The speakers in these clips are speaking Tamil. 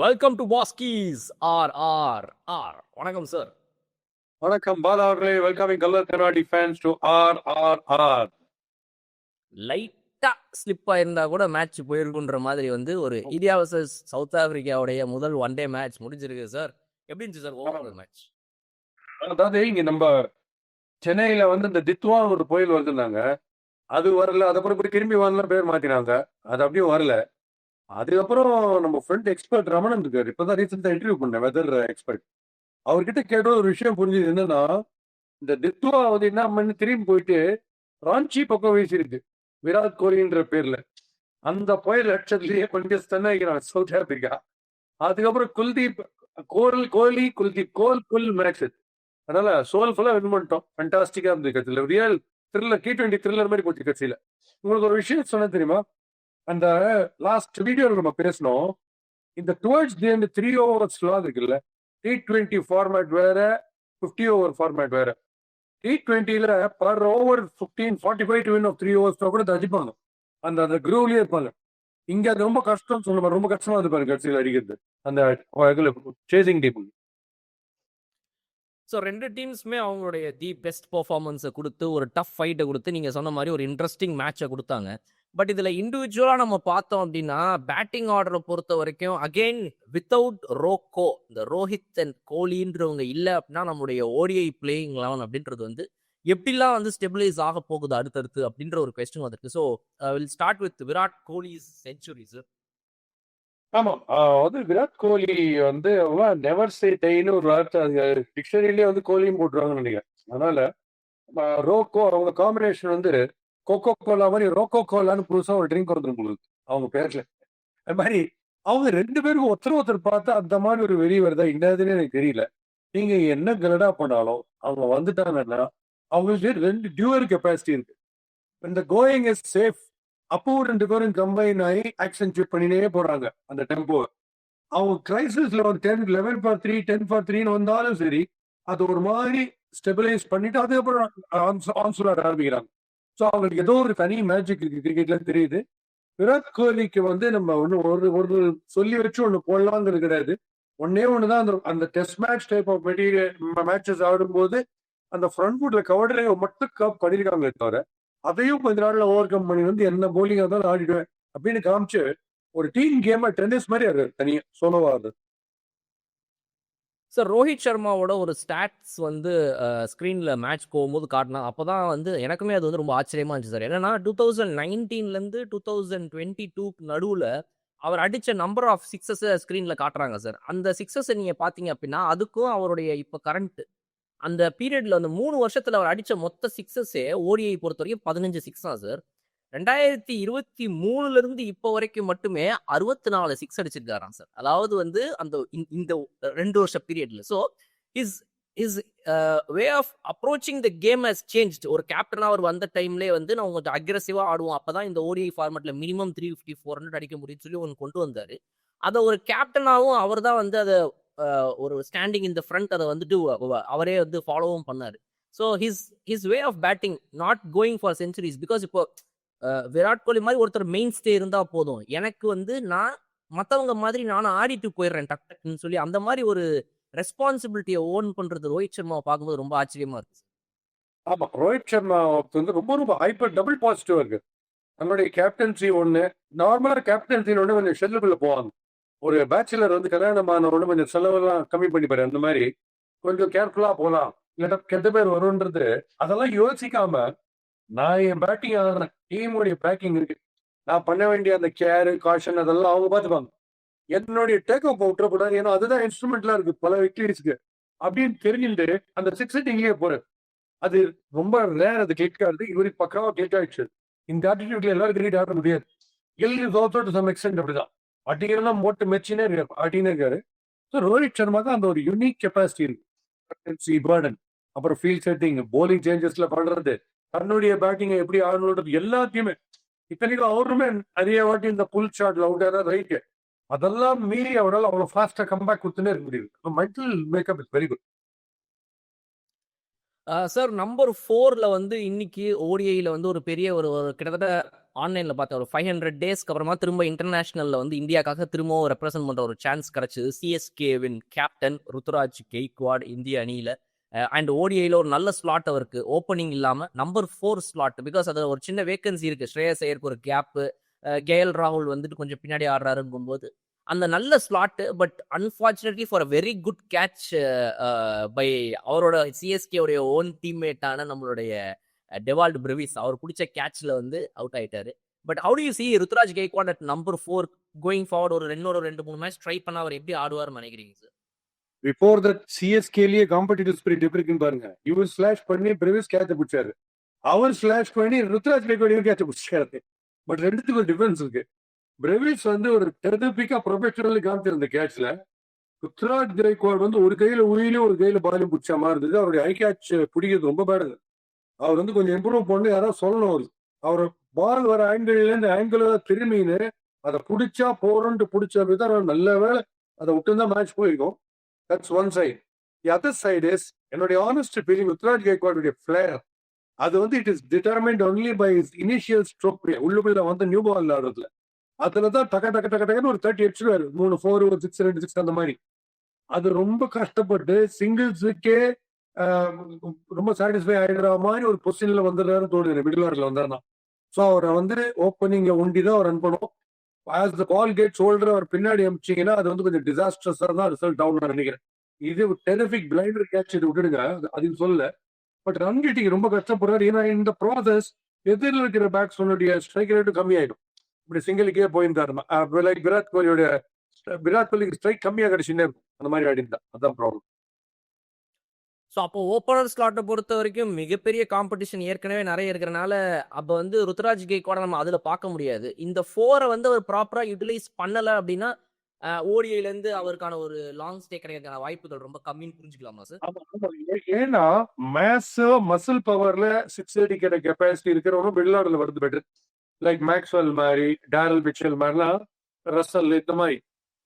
வெல்கம் டு பாஸ்கீஸ் ஆர். வணக்கம் சார். வணக்கம் பாலா அவர்களே. வெல்கமிங் கல்லர் கண்ணாடி ஃபேன்ஸ் டு ஆர். லைட்டா ஸ்லிப் ஆயிருந்தா கூட மேட்ச் போயிருக்குன்ற மாதிரி வந்து ஒரு இந்தியா வர்சஸ் சவுத் ஆப்பிரிக்காவுடைய முதல் ஒன் டே மேட்ச் முடிஞ்சிருக்கு சார். எப்படி இருந்துச்சு சார் ஓவரால் மேட்ச்? அதாவது இங்க நம்ம சென்னையில வந்து இந்த தித்வா ஒரு புயல் வருதுன்னாங்க, அது வரல. அதுக்கப்புறம் இப்படி திரும்பி வரல, பேர் மாத்தினாங்க. அது அப்படியே வரல. அதுக்கப்புறம் நம்ம ஃப்ரெண்ட் எக்ஸ்பர்ட் ரமணன் இருக்காரு. இப்பதான் ரீசெண்டா இன்டர்வியூ பண்ணேன், வெதர் எக்ஸ்பர்ட். அவர்கிட்ட கேட்ட ஒரு விஷயம் புரிஞ்சுது. என்னன்னா, இந்த தித்வா வந்து என்ன பண்ணி திரும்பி போயிட்டு ராஞ்சி பக்கம் வீசிருக்கு, விராட் கோலின்ற பேர்ல. அந்த புயல் அடிச்சதுலயே கொஞ்சம் ஸ்டன் ஆகிக்கிறான் சவுத் ஆப்பிரிக்கா. அதுக்கப்புறம் குல்தீப் கோல் மேட்ச். அதனால சோல்ஃபுல்லா வின் பண்ணிட்டோம். ஃபேண்டாஸ்டிக்கா இருந்தது. கட்சியில ரியல் த்ரில்லர், T20 த்ரில்லர் மாதிரி போச்சு கட்சியில. உங்களுக்கு ஒரு விஷயம் சொன்ன தெரியுமா? அந்த லாஸ்ட் வீடியோல நம்ம பேசணும். இந்த towards the end 3 overs slog இருக்குல்ல, T20 ஃபார்மேட் வேற, 50 ஓவர் ஃபார்மேட் வேற. T20ல per over 45 to win off 3 overs கூட அடிப்பாங்க. அந்த அந்த குரூவ்லயே இருப்பாங்க. இங்க அது ரொம்ப கஷ்டம் சொல்லுவாங்க. ரொம்ப கஷ்டமா இருக்கு பாருங்க கட்சியில அடிக்கிறது அந்த சேசிங் டீம். ஸோ ரெண்டு டீம்ஸுமே அவங்களுடைய தி பெஸ்ட் பர்ஃபார்மன்ஸை கொடுத்து ஒரு டஃப் ஃபைட்டை கொடுத்து நீங்கள் சொன்ன மாதிரி ஒரு இன்ட்ரெஸ்டிங் மேட்சை கொடுத்தாங்க. பட் இதில் இண்டிவிஜுவலாக நம்ம பார்த்தோம் அப்படின்னா பேட்டிங் ஆர்டரை பொறுத்த வரைக்கும் அகெயின் வித்தவுட் ரோக்கோ, இந்த ரோஹித் அண்ட் கோலின்றவங்க இல்லை அப்படின்னா நம்மளுடைய ஓடிஐ பிளேயிங் 11 அப்படின்றது வந்து எப்படிலாம் வந்து ஸ்டெபிலைஸ் ஆக போகுது அடுத்தடுத்து அப்படின்ற ஒரு கொஸ்டின் வந்துருக்கு. So will start with Virat Kohli's centuries. ஆமா. வந்து விராட் கோலி வந்து நெவர் சே டைன்னு ஒரு வார்த்தை டிக்ஷனரியிலேயே வந்து கோலியும் போட்டுருவாங்கன்னு நினைக்கிறேன். அதனால ரோக்கோ அவங்க காம்பினேஷன் வந்து கோகோ கோலா மாதிரி ரோக்கோ கோலான்னு புதுசா ஒரு ட்ரிங்க் வந்துடும் உங்களுக்கு அவங்க பேர்ல. அது மாதிரி அவங்க ரெண்டு பேருக்கும் ஒருத்தர் பார்த்தா அந்த மாதிரி ஒரு வெறி வருதா என்னதுன்னு எனக்கு தெரியல. நீங்க என்ன கலடா பண்ணாலும் அவங்க வந்துட்டாங்கன்னா அவங்களுக்கு ரெண்டு டியூவல் கெப்பாசிட்டி இருக்கு. இந்த கோயிங் இஸ் சேஃப். அப்போ ரெண்டு பேரும் கம்பைன் ஆகி ஆக்சென்ட்யூட் பண்ணினே போறாங்க அந்த டெம்போ. அவங்க கிரைசிஸ்ல ஒரு 11-3 10-3 வந்தாலும் சரி, அது ஒரு மாதிரி ஸ்டெபிலைஸ் பண்ணிட்டு அதுக்கப்புறம் ஆன்சூர் ஆரம்பிக்கிறாங்க. ஸோ அவங்களுக்கு ஏதோ ஒரு தனி மேஜிக் இருக்கு கிரிக்கெட்ல தெரியுது. விராட் கோலிக்கு வந்து நம்ம ஒன்று ஒரு சொல்லி வச்சு ஒன்று போடலாங்கிறது கிடையாது. ஒண்ணுதான் அந்த test match type of material matches ஆடும்போது அந்த ஃப்ரண்ட் ஃபுட்ல கவர்டரை மட்டும் பண்ணிருக்காங்க தவிர அதையும் கொஞ்ச நாள்ல ஓவர் கம் பண்ணி வந்து என்ன போலிங்கா தான் ஆடிடுவேன் அப்படின்னு காமிச்சு ஒரு டீம் கேம் டென்னிஸ் மாதிரி அது தனியா சோலோவா அது. சார் ரோஹித் சர்மாவோட ஒரு ஸ்டாட்ஸ் வந்து ஸ்க்ரீனில் மேட்ச் போகும்போது காட்டினா அப்போ தான் வந்து எனக்குமே அது வந்து ரொம்ப ஆச்சரியமா இருந்துச்சு சார். என்னன்னா 2019லேருந்து 2022 நடுவில் அவர் அடித்த நம்பர் ஆஃப் சிக்ஸஸை ஸ்க்ரீனில் காட்டுறாங்க சார். அந்த சிக்ஸஸை நீங்கள் பார்த்தீங்க அப்படின்னா அதுக்கும் அவருடைய இப்போ கரண்ட் அந்த பீரியட்ல அந்த 3 வருஷத்துல அவர் அடிச்ச மொத்த சிக்ஸஸே ஓடிஐ பொறுத்த வரைக்கும் 15 சிக்ஸ் தான் சார். 2023ல இருந்து இப்போ வரைக்கும் மட்டுமே 64 சிக்ஸ் அடிச்சிருக்காராம் சார். அதாவது வந்து அந்த இந்த 2 வருஷ பீரியட்ல. So is is way of approaching the game has changed. ஒரு கேப்டனா அவர் வந்த டைம்லேயே வந்து நான் கொஞ்சம் அக்ரெசிவா ஆடுவோம், அப்பதான் இந்த ஓடிஐ ஃபார்மேட்ல மினிமம் 350 400 அடிக்க முடியும்னு சொல்லி ஒன்று கொண்டு வந்தாரு. அதை ஒரு கேப்டனாகவும் அவர் தான் வந்து அதை ஒரு ஸ்டாண்டிங் இன் த ஃப்ரண்ட் அதை வந்துட்டு அவரே வந்து ஃபாலோவும் பண்ணாரு. So his way of batting not going for centuries. Because இப்போ விராட் கோலி மாதிரி ஒருத்தர் மெயின் ஸ்டே இருந்தா போதும், எனக்கு வந்து நான் மற்றவங்க மாதிரி நானும் ஆடிட்டு போயிடுறேன் டக் டக்குன்னு சொல்லி அந்த மாதிரி ஒரு ரெஸ்பான்சிபிலிட்டியை ஓன் பண்றது ரோஹித் சர்மாவை பார்க்கும்போது ரொம்ப ஆச்சரியமா இருக்கு. ஆமா, ரோஹித் சர்மா வந்து ரொம்ப ஹைப்பர் டபுள் பாசிட்டிவா இருக்கு. நம்மளுடைய கேப்டன்சி ஒண்ணு, நார்மலா கேப்டன்சி ஒண்ணு கொஞ்சம் ஷெல்லுக்குள்ள போவாங்க. ஒரு பேச்சுலர் வந்து கல்யாணமான உடனே கொஞ்சம் செலவெல்லாம் கம்மி பண்ணிப்பாரு. அந்த மாதிரி கொஞ்சம் கேர்ஃபுல்லா போகலாம், இல்லாட்டா கெட்ட பேர் வரும்ன்றது அதெல்லாம் யோசிக்காம நான் என் பேட்டிங் ஆடுறேன், டீமுடைய பேக்கிங் இருக்கு, நான் பண்ண வேண்டிய அந்த கேர் காஷன் அதெல்லாம் அவங்க பார்த்துப்பாங்க. என்னுடைய டேக் அப் விட்டுறக்கூடாது, ஏன்னா அதுதான் இன்ஸ்ட்ருமெண்ட்லாம் இருக்கு பல விக்டரிஸ்க்கு அப்படின்னு தெரிஞ்சுட்டு அந்த சிக்ஸ் இங்கேயே போறது. அது ரொம்ப ரேர் அது கிளிக் ஆகுது. இவருக்கு பக்காவா கிளிக் ஆயிடுச்சு. இந்த ஆட்டிடியூட்ல எல்லாரும் கிரிக்கெட் ஆட முடியாது. அப்படிதான் அட்டிங்கன்னா மோட்டு மெச்சினே இருக்காரு, ஆட்டினே இருக்காரு. ஸோ ரோஹித் சர்மாக்கு அந்த ஒரு யூனிக் கெப்பாசிட்டி இருக்கு. அப்புறம் ஃபீல்ட் செட்டிங், போலிங் சேஞ்சஸ்ல பண்றது, தன்னுடைய பேட்டிங்கை எப்படி ஆடணுன்றது எல்லாத்தையுமே. இத்தனைக்கும் அவருமே நிறைய வாட்டி இந்த புல் ஷாட்ல அவுட் ஆனா ரைட், அதெல்லாம் மீறி அவரால் அவ்வளவு ஃபாஸ்டா கம்பேக் கொடுத்துனே இருக்க முடியுது. Mental makeup is very good. Sir number 4ல வந்து இன்னைக்கு ஓடிஐல வந்து ஒரு பெரிய ஒரு கிட்டத்தட்ட ஆன்லைன்ல பார்த்தேன். ஒரு 500 டேஸ்க்கு அப்புறமா திரும்ப இன்டர்நேஷனல்ல வந்து இந்தியாக்காக திரும்பவும் ரெப்ரசென்ட் பண்ற ஒரு சான்ஸ் கிடைச்சது. சிஎஸ்கேவின் கேப்டன் ருத்துராஜ் கெய்க்வாட் இந்திய அணியில. அண்ட் ஓடிஐல ஒரு நல்ல ஸ்லாட் அவருக்கு ஓப்பனிங் இல்லாம நம்பர் 4 ஸ்லாட். பிகாஸ் அது ஒரு சின்ன வேகன்சி இருக்கு. ஸ்ரேயஸ் ஐயருக்கு ஒரு கேப், கேஎல் ராகுல் வந்துட்டு கொஞ்சம் பின்னாடி ஆடுறாருங்கும்போது அந்த நல்ல slot. But unfortunately for a very good catch by அவரோட சிஎஸ்கே உடைய ஓன் டீம்மேட்டான நம்மளுடைய டெவால்ட் பிரெவிஸ், அவர் பிடிச்ச கேட்ச்ல வந்து அவுட் ஆயிட்டாரு. But how do you see Ruturaj Gaikwad at number 4 going forward? ஒரு 2-3 மேட்ச் ட்ரை பண்ணா அவர் எப்படி ஆடுவார்னு நினைக்கிறீங்க சார்? பிஃபோர் தட் சிஎஸ்கேலயே காம்படிட்டிவ் ஸ்பிரிட் எப்படி இருக்குன்னு பாருங்க. இவர் ஸ்லாஷ் பண்ணி பிரெவிஸ் கேட்ச பிடிச்சாரு, அவர் ஸ்லாஷ் பண்ணி ருத்ராஜ் கெய்க்வாட் கேட்ச பிடிச்சாரு. பட் ரெண்டுத்துக்கும் ஒரு டிஃபரன்ஸ் இருக்கு. பிரெவிஸ் வந்து ஒரு டெர்பிக்கா ப்ரொஃபஷனலி காமிச்சிருந்த கேட்ச்ல, ருத்ராஜ் கெய்க்வாட் வந்து ஒரு கையில உயிலும் ஒரு கையில பாலும் பிடிச்ச மாதிரி இருந்தது. அவருடைய ஐ கேட்ச் பிடிக்கிறது ரொம்ப பேடு. அவர் வந்து கொஞ்சம் இம்ப்ரூவ் பண்ணி யாராவது சொல்லணும். அவர் பால் வர ஆங்கிள் இருந்து ஆங்கிள் திரும்பின்னு அதை பிடிச்சா போறோன்ட்டு பிடிச்ச விதம் நல்ல வேலை அதை விட்டு தான் மேட்ச் போயிருக்கும். That's one side. The other side is என்னுடைய ஆனஸ்ட் ஃபீலிங் ருத்ராஜ் கெய்க்வாடுடைய பிளேயர் அது வந்து it is determined only by initial stroke play. உள்ளுக்குள்ள வந்து நியூ பால் ஆடுறதுல அதுலதான் டக்க டக்க டக்க டக்குன்னு ஒரு 30 அடிச்சுடுவாரு. 3 4 ஒரு 6 2 6 அந்த மாதிரி. அது ரொம்ப கஷ்டப்பட்டு சிங்கிள்ஸுக்கே ரொம்ப சாட்டிஸ்ஃபை ஆயிடுற மாதிரி ஒரு பொசிஷன்ல வந்துடுறாரு தோணுது. மிடில் ஆர்டர்ல வந்தாருன்னா ஸோ அவரை வந்து ஓப்பனிங்ல ஒண்டி தான் அவர் ரன் பண்ணும். As the ball get older அவர் பின்னாடி அமிச்சிங்கன்னா அது வந்து கொஞ்சம் டிசாஸ்டர்ஸா தான் ரிசல்ட் டவுன் நான் நினைக்கிறேன். இது டெரிஃபிக் பிளைண்டர் கேட்ச் இது விட்டுடுங்க, அது சொல்ல. பட் ரன் கேட்டிங் ரொம்ப கஷ்டப்படுறாரு. ஏன்னா இந்த ப்ராசஸ் எதிரில் இருக்கிற பேட்ஸ்மேனுடைய ஸ்ட்ரைக் ரேட்டும் கம்மியாயிடும். இப்படி சிங்கிளுக்கே போயிருந்தாருன்னா லைக் விராட் கோலிக்கு ஸ்ட்ரைக் கம்மியாக கிடைச்சுன்னே இருக்கும். அந்த மாதிரி ஆடிருந்தா அதான் ப்ராப்ளம். ஸோ அப்போ ஓப்பனர் ஸ்லாட்டை பொறுத்த வரைக்கும் மிகப்பெரிய காம்படிஷன் ஏற்கனவே நிறைய இருக்கிறனால அப்போ வந்து ருத்ராஜ் கெய்க்வாட நம்ம அதில் பார்க்க முடியாது. இந்த 4 வந்து அவர் ப்ராப்பராக யூட்டிலைஸ் பண்ணலை அப்படின்னா ஓடிஐலேருந்து அவருக்கான ஒரு லாங் ஸ்டே கிடைக்கிறதுக்கான வாய்ப்புகள் ரொம்ப கம்மின்னு புரிஞ்சுக்கலாமா சார்? ஏன்னா மசில் பவர்ல 6 அடிக்கிற கெப்பாசிட்டி இருக்கிறவங்க மிடில் ஆர்டர்ல வருது பெட்டர். லைக் மேக்ஸ்வெல் மாதிரி, டேரல் மிச்சல் மாதிரிலாம், ரசல் இந்த மாதிரி.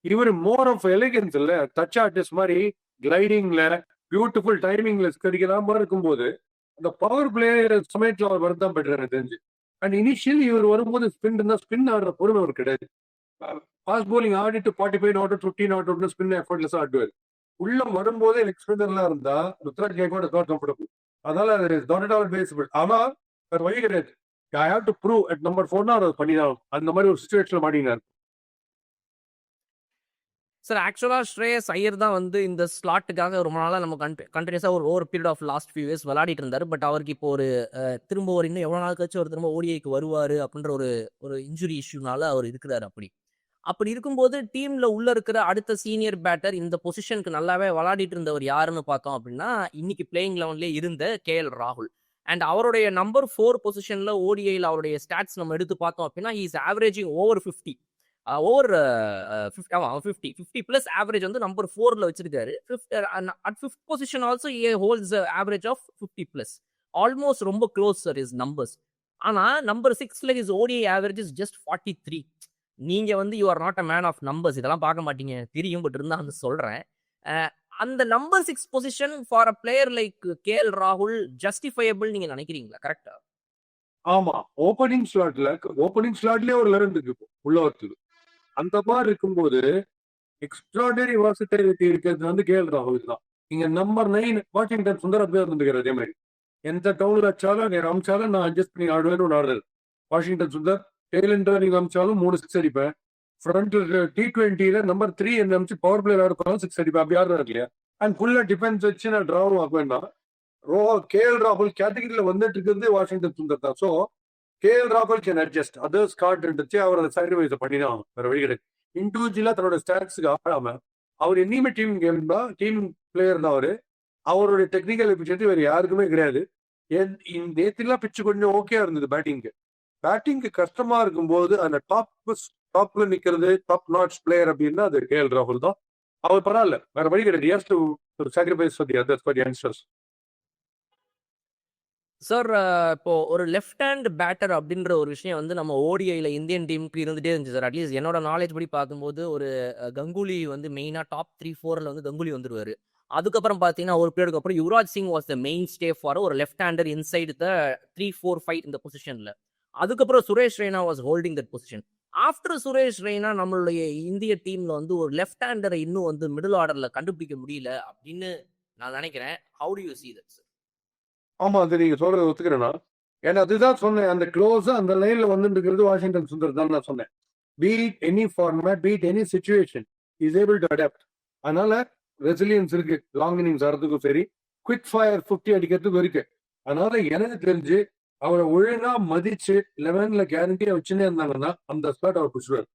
இவர் மோர் ஆஃப் எலிகன்ஸ் இல்ல, டச் ஆர்டிஸ்ட் மாதிரி கிளைடிங்ல பியூட்டிஃபுல் டைமிங்ல கிடைக்கலாம இருக்கும்போது அந்த பவர் பிளேயர் சமயத்தில் அவர் வரதான் பெட்டர் எனக்கு தெரிஞ்சு. அண்ட் இனிஷியலி இவர் வரும்போது ஸ்பின் ஆடுற பொறுமை அவர் கிடையாது. ஃபாஸ்ட் போலிங் ஆடிட்டு 45 not out 15 not out spin effortless ஆடுவார். உள்ள வரும்போதே எக்ஸ்பின்னர்லாம் இருந்தா Ruturaj Gaikwad is not comfortable. அதனால நாட் அட் ஆல் பேசபிள். ஆனா வேற வழி கிடையாது. I have to prove at number 4 அவர் பண்ணிதான் அந்த மாதிரி ஒரு சிச்சுவேஷன்ல மாட்டினார். சார் ஆக்சுவலாக ஸ்ரேயஸ் ஐயர் தான் வந்து இந்த ஸ்லாட்டுக்காக ரொம்ப நாளாக நம்ம கண்டினியூஸாக ஒரு period of last few years விளையாடிட்டு இருந்தார். பட் அவருக்கு இப்போ ஒரு திரும்ப ஒரு இன்னும் எவ்வளோ நாள் கழிச்சு ஒரு திரும்ப ஓடிஐக்கு வருவார் அப்படின்ற ஒரு இன்ஜுரி இஷ்யூனால அவர் இருக்கிறார். அப்படி இருக்கும்போது டீம்ல உள்ள இருக்கிற அடுத்த சீனியர் பேட்டர் இந்த பொசிஷனுக்கு நல்லாவே விளையாடிட்டு இருந்தவர் யாருன்னு பார்த்தோம் அப்படின்னா இன்னைக்கு பிளேயிங் லெவன்லேயே இருந்த கேஎல் ராகுல். அண்ட் அவருடைய நம்பர் 4 பொசிஷன்ல ஓடிஐயில் அவருடைய ஸ்டாட்ஸ் நம்ம எடுத்து பார்த்தோம் அப்படின்னா he is averaging over 50 over 50 plus average வந்து நம்பர் 4ல வச்சிருக்காரு. At 5th position also holds average of 50 plus. Almost ரொம்ப க்ளோஸ் சார் இஸ் நம்பர்ஸ். ஆனா நம்பர் 6ல is ODI average is just 43. நீங்க வந்து you are not a man of numbers, இதெல்லாம் பார்க்க மாட்டீங்க தெரியும். பட் இருந்தா வந்து சொல்றேன், அந்த number 6 position for a player like KL ராகுல் ஜஸ்டிஃபையபிள் நீங்க நினைக்கிறீங்களா? கரெக்டா? ஆமா, ஓப்பனிங் ஸ்லாட்லயே ஒரு லெவன் இருக்கு உள்ள வரத்துக்கு. அந்த மாதிரி இருக்கும்போது எக்ஸ்ட்ராடனரி வாசிட்டிலிட்டி இருக்கிறது வந்து கேஎல் ராகுல் தான். இங்க நம்பர் 9 வாஷிங்டன் சுந்தர் அப்படியே இருந்துக்கிறார். அதே மாதிரி எந்த டவுன்ல வச்சாலும் அமிச்சாலும் நான் அட்ஜஸ்ட் பண்ணி ஆடுவேன்னு ஒரு ஆடுறது வாஷிங்டன் சுந்தர். டெய்லண்டா நீங்க அமிச்சாலும் 3 6 அடிப்பேன். ஃப்ரண்ட் T20ல நம்பர் 3 என்ன அமிச்சு பவர் பிளேயர் ஆடுறதாலும் 6 அடிப்பேன். அப்படி ஆடுறாரு இல்லையா? அண்ட் ஃபுல்லா டிஃபென்ஸ் வச்சு நான் டிராவும் ஆக்குவேன்னா கேஎல் ராகுல் கேட்டகரியில வந்துட்டு இருக்கிறது வாஷிங்டன் சுந்தர் தான். ஸோ கேஎல் ராகுல் கேன் அட்ஜஸ்ட். அதர்ஸ் கார்டு இருந்துச்சு, அவர் அதை சாக்ரிஃபைஸ் பண்ணிதான் வேற வழி கிடையாது. இண்டிவிஜுவலா தன்னோட ஸ்டாட்ஸுக்கு ஆடாம அவர் என்னையுமே டீம் கேம் தான், டீம் பிளேயர் தான். அவருடைய டெக்னிக்கல் எஃபிஷியன்சி வேற யாருக்குமே கிடையாது. நேற்றுலாம் பிச்சு கொஞ்சம் ஓகே இருந்தது. பேட்டிங்க்கு கஷ்டமா இருக்கும்போது அந்த டாப்ல நிக்கிறது டாப் நாட்ச் பிளேயர் அப்படின்னா அது கேஎல் ராகுல் தான். அவர் பரவாயில்ல, வேற வழி கிடையாது. Sacrifice for the others, for the youngsters. Sir இப்போ ஒரு லெஃப்ட் ஹேண்ட் பேட்டர் அப்படின்ற ஒரு விஷயம் வந்து நம்ம ஓடிஐல இந்தியன் டீமுக்கு இருந்துட்டே இருந்துச்சு சார். அட்லீஸ்ட் என்னோட நாலேஜ் படி பார்க்கும்போது ஒரு கங்குலி வந்து மெயினாக டாப் 3-4ல வந்து கங்குலி வந்துருவாரு. அதுக்கப்புறம் பார்த்தீங்கன்னா ஒரு பீரியடுக்கு அப்புறம் Yuvraj Singh was the mainstay for ஒரு left hander inside the 3-4 fight இந்த பொசிஷனில். அதுக்கப்புறம் Suresh Raina was holding that position. After Suresh Raina நம்மளுடைய இந்திய டீம்ல வந்து ஒரு லெஃப்ட் ஹேண்டரை இன்னும் வந்து மிடில் ஆர்டர்ல கண்டுபிடிக்க முடியல அப்படின்னு நான் நினைக்கிறேன். How do you see that sir? ஆமா, அது நீங்க சொல்றதை ஒத்துக்கிறேன்னா, ஏன்னா அதுதான் சொன்னேன், அந்த க்ளோஸா அந்த லைன்ல வந்துட்டு இருக்கிறது வாஷிங்டன் சுந்தர் தான் நான் சொன்னேன். Beat any format, beat any situation, is able to adapt. அதனால ரெசிலியன்ஸ் இருக்கு, லாங் இன்னிங்ஸ் ஆடுறதுக்கும் சரி, குவிக் ஃபயர் 50 அடிக்கிறதுக்கும் இருக்கு. அதனால எனக்கு தெரிஞ்சு அவரை ஒழுங்கா மதிச்சு 11ல கேரண்டியா வச்சுன்னே இருந்தாங்கன்னா அந்த ஸ்பாட் அவர் பிடிச்சிருவார்.